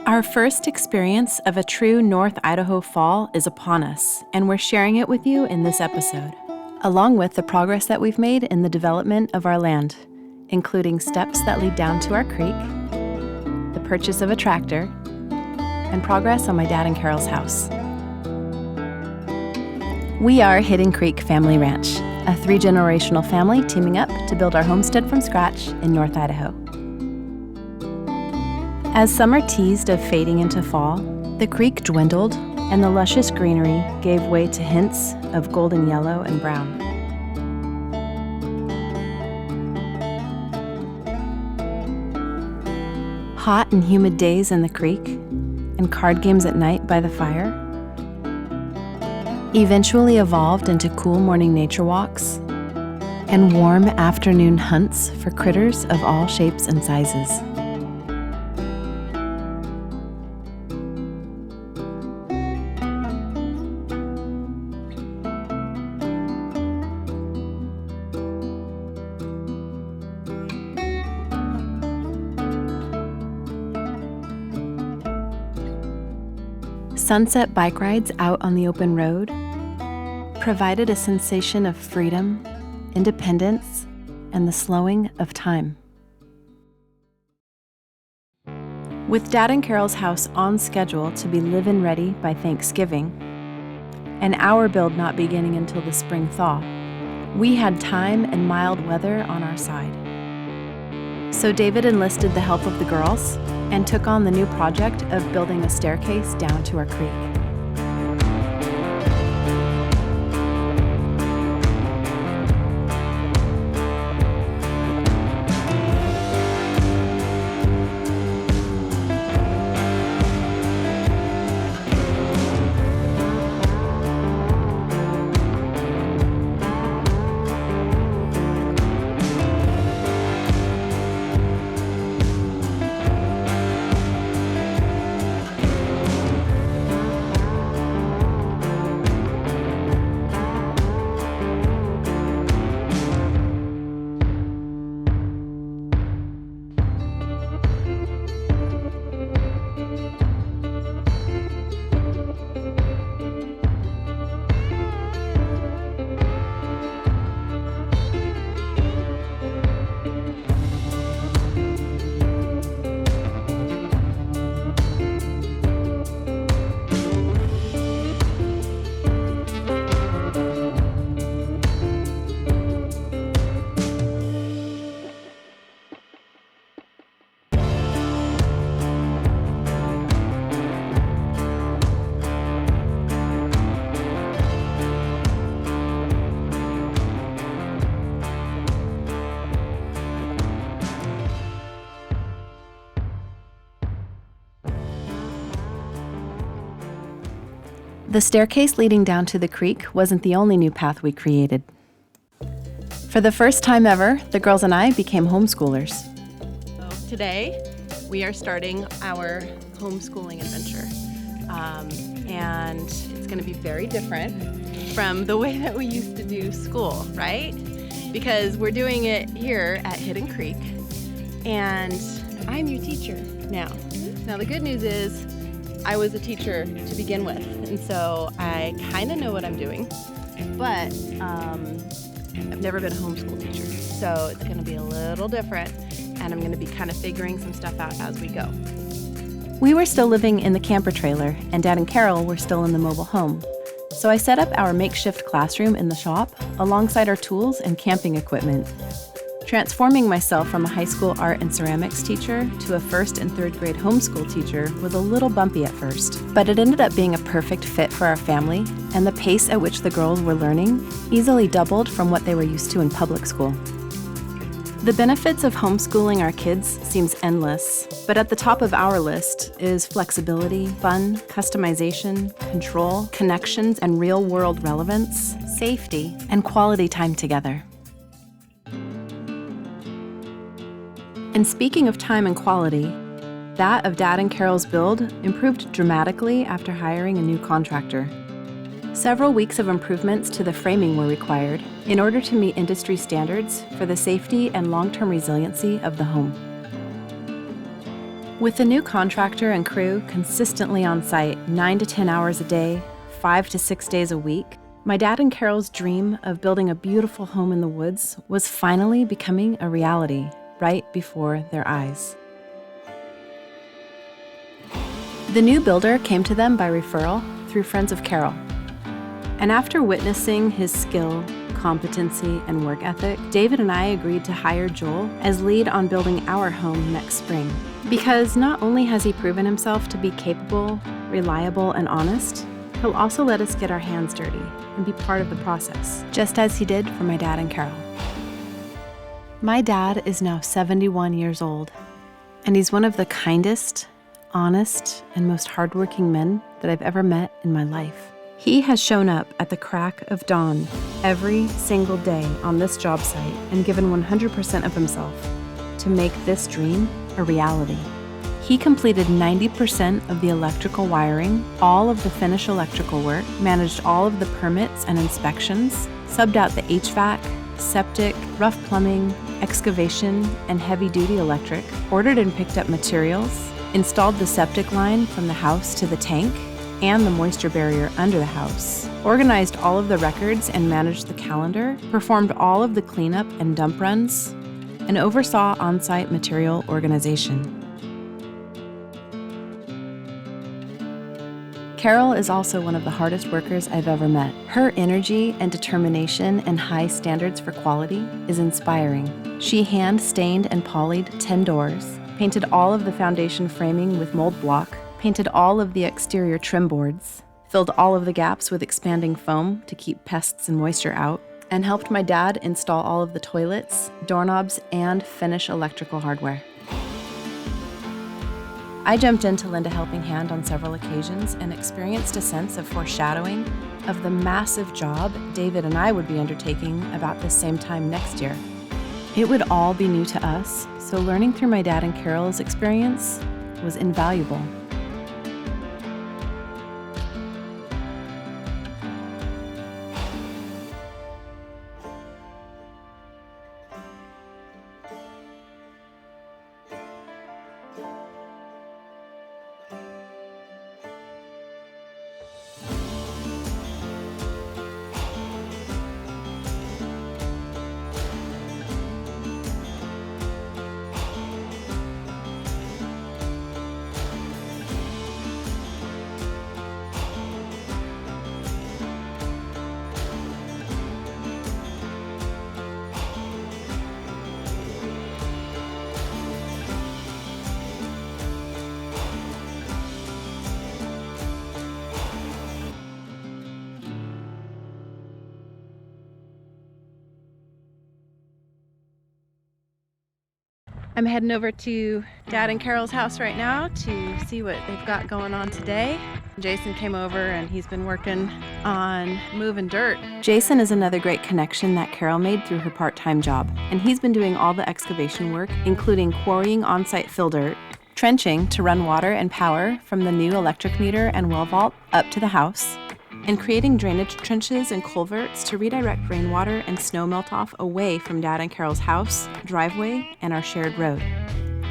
Our first experience of a true North Idaho fall is upon us, and we're sharing it with you in this episode, along with the progress that we've made in the development of our land, including steps that lead down to our creek, the purchase of a tractor, and progress on my dad and Carol's house. We are Hidden Creek Family Ranch, a 3-generational family teaming up to build our homestead from scratch in North Idaho. As summer teased of fading into fall, the creek dwindled and the luscious greenery gave way to hints of golden yellow and brown. Hot and humid days in the creek and card games at night by the fire eventually evolved into cool morning nature walks and warm afternoon hunts for critters of all shapes and sizes. Sunset bike rides out on the open road provided a sensation of freedom, independence, and the slowing of time. With Dad and Carol's house on schedule to be live-in ready by Thanksgiving, and our build not beginning until the spring thaw, we had time and mild weather on our side. So David enlisted the help of the girls and took on the new project of building a staircase down to our creek. The staircase leading down to the creek wasn't the only new path we created. For the first time ever, the girls and I became homeschoolers. So today, we are starting our homeschooling adventure. And it's going to be very different from the way that we used to do school, right? Because we're doing it here at Hidden Creek, and I'm your teacher now. Now, the good news is, I was a teacher to begin with, and so I kind of know what I'm doing, but I've never been a homeschool teacher, so it's going to be a little different, and I'm going to be kind of figuring some stuff out as we go. We were still living in the camper trailer, and Dad and Carol were still in the mobile home, so I set up our makeshift classroom in the shop alongside our tools and camping equipment. Transforming myself from a high school art and ceramics teacher to a 1st and 3rd grade homeschool teacher was a little bumpy at first, but it ended up being a perfect fit for our family, and the pace at which the girls were learning easily doubled from what they were used to in public school. The benefits of homeschooling our kids seems endless, but at the top of our list is flexibility, fun, customization, control, connections, and real-world relevance, safety, and quality time together. And speaking of time and quality, that of Dad and Carol's build improved dramatically after hiring a new contractor. Several weeks of improvements to the framing were required in order to meet industry standards for the safety and long-term resiliency of the home. With the new contractor and crew consistently on site 9 to 10 hours a day, 5 to 6 days a week, my dad and Carol's dream of building a beautiful home in the woods was finally becoming a reality right before their eyes. The new builder came to them by referral through friends of Carol. And after witnessing his skill, competency, and work ethic, David and I agreed to hire Joel as lead on building our home next spring. Because not only has he proven himself to be capable, reliable, and honest, he'll also let us get our hands dirty and be part of the process, just as he did for my dad and Carol. My dad is now 71 years old, and he's one of the kindest, honest, and most hardworking men that I've ever met in my life. He has shown up at the crack of dawn every single day on this job site and given 100% of himself to make this dream a reality. He completed 90% of the electrical wiring, all of the finish electrical work, managed all of the permits and inspections, subbed out the HVAC, septic, rough plumbing, excavation, and heavy-duty electric, ordered and picked up materials, installed the septic line from the house to the tank and the moisture barrier under the house, organized all of the records and managed the calendar, performed all of the cleanup and dump runs, and oversaw on-site material organization. Carol is also one of the hardest workers I've ever met. Her energy and determination and high standards for quality is inspiring. She hand-stained and polyed 10 doors, painted all of the foundation framing with mold block, painted all of the exterior trim boards, filled all of the gaps with expanding foam to keep pests and moisture out, and helped my dad install all of the toilets, doorknobs, and finish electrical hardware. I jumped in to lend a helping hand on several occasions and experienced a sense of foreshadowing of the massive job David and I would be undertaking about this same time next year. It would all be new to us, so learning through my dad and Carol's experience was invaluable. I'm heading over to Dad and Carol's house right now to see what they've got going on today. Jason came over and he's been working on moving dirt. Jason is another great connection that Carol made through her part-time job, and he's been doing all the excavation work, including quarrying on-site fill dirt, trenching to run water and power from the new electric meter and well vault up to the house, and creating drainage trenches and culverts to redirect rainwater and snow melt-off away from Dad and Carol's house, driveway, and our shared road.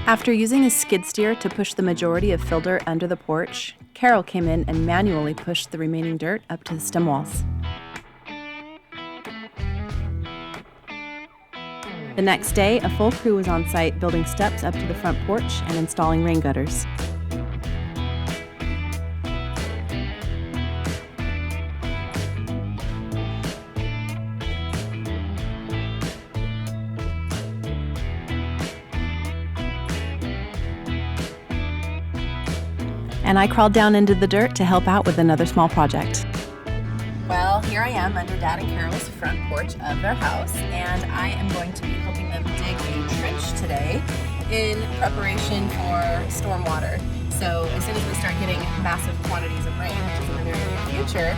After using a skid steer to push the majority of fill dirt under the porch, Carol came in and manually pushed the remaining dirt up to the stem walls. The next day, a full crew was on site building steps up to the front porch and installing rain gutters. And I crawled down into the dirt to help out with another small project. Well, here I am under Dad and Carol's front porch of their house, and I am going to be helping them dig a trench today in preparation for stormwater. So as soon as we start getting massive quantities of rain, which is in the very near future,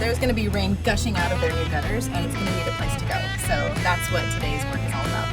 there's going to be rain gushing out of their new gutters, and it's going to need a place to go. So that's what today's work is all about.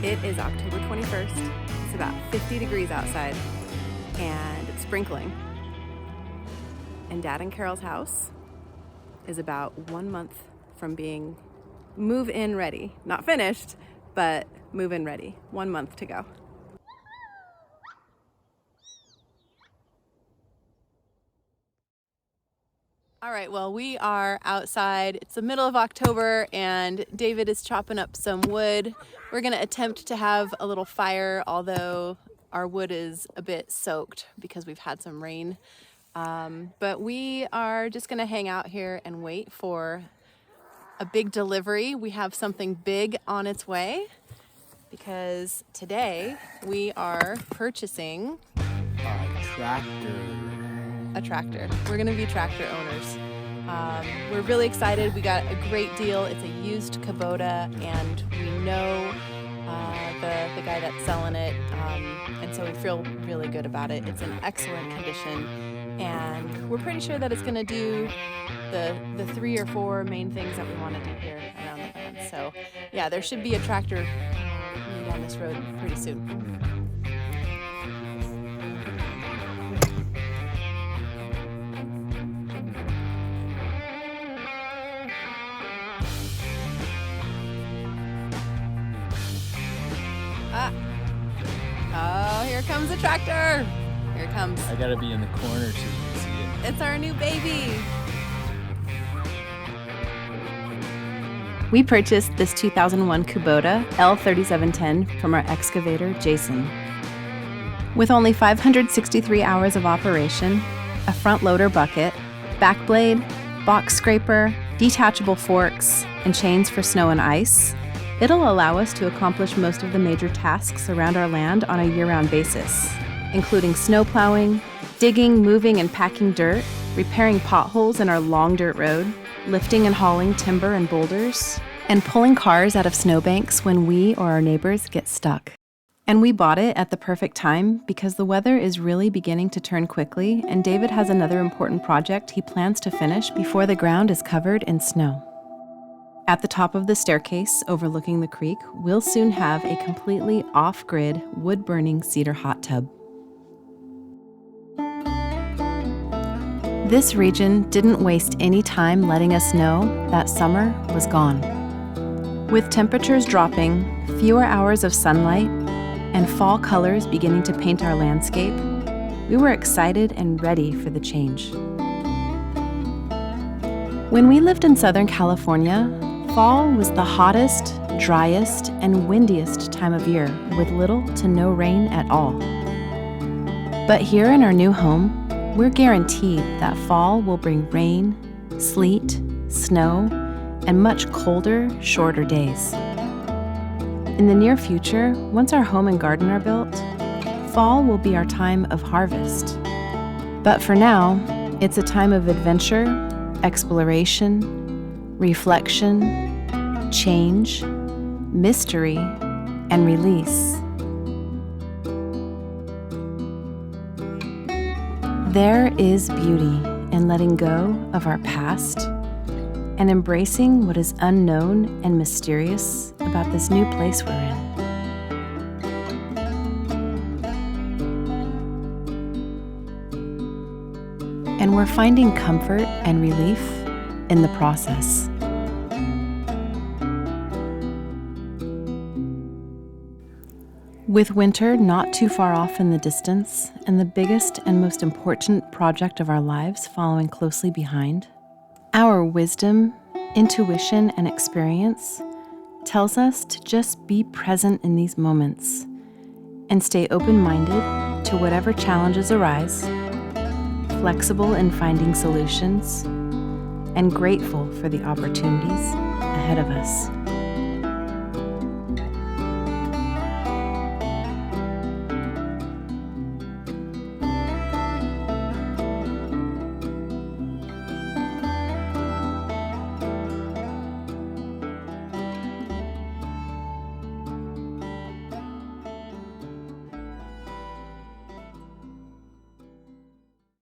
It is October 21st. It's about 50 degrees outside and it's sprinkling. And Dad and Carol's house is about 1 month from being move-in ready. Not finished, but move-in ready. 1 month to go. All right, well, we are outside. It's the middle of October and David is chopping up some wood. We're gonna attempt to have a little fire, although our wood is a bit soaked because we've had some rain. But we are just gonna hang out here and wait for a big delivery. We have something big on its way because today we are purchasing a tractor. We're gonna be tractor owners. We're really excited. We got a great deal. It's a used Kubota and we know the guy that's selling it. And so we feel really good about it. It's in excellent condition and we're pretty sure that it's gonna do the 3 or 4 main things that we wanna do here around the land. So yeah, there should be a tractor coming down this road pretty soon. Oh, here comes the tractor. Here it comes. I gotta be in the corner so you can see it. It's our new baby. We purchased this 2001 Kubota L3710 from our excavator, Jason. With only 563 hours of operation, a front loader bucket, back blade, box scraper, detachable forks, and chains for snow and ice, it'll allow us to accomplish most of the major tasks around our land on a year-round basis, including snow plowing, digging, moving, and packing dirt, repairing potholes in our long dirt road, lifting and hauling timber and boulders, and pulling cars out of snowbanks when we or our neighbors get stuck. And we bought it at the perfect time because the weather is really beginning to turn quickly, and David has another important project he plans to finish before the ground is covered in snow. At the top of the staircase overlooking the creek, we'll soon have a completely off-grid, wood-burning cedar hot tub. This region didn't waste any time letting us know that summer was gone. With temperatures dropping, fewer hours of sunlight, and fall colors beginning to paint our landscape, we were excited and ready for the change. When we lived in Southern California, fall was the hottest, driest, and windiest time of year with little to no rain at all. But here in our new home, we're guaranteed that fall will bring rain, sleet, snow, and much colder, shorter days. In the near future, once our home and garden are built, fall will be our time of harvest. But for now, it's a time of adventure, exploration, reflection, change, mystery, and release. There is beauty in letting go of our past and embracing what is unknown and mysterious about this new place we're in. And we're finding comfort and relief in the process. With winter not too far off in the distance, and the biggest and most important project of our lives following closely behind, our wisdom, intuition, and experience tells us to just be present in these moments and stay open-minded to whatever challenges arise, flexible in finding solutions, and grateful for the opportunities ahead of us.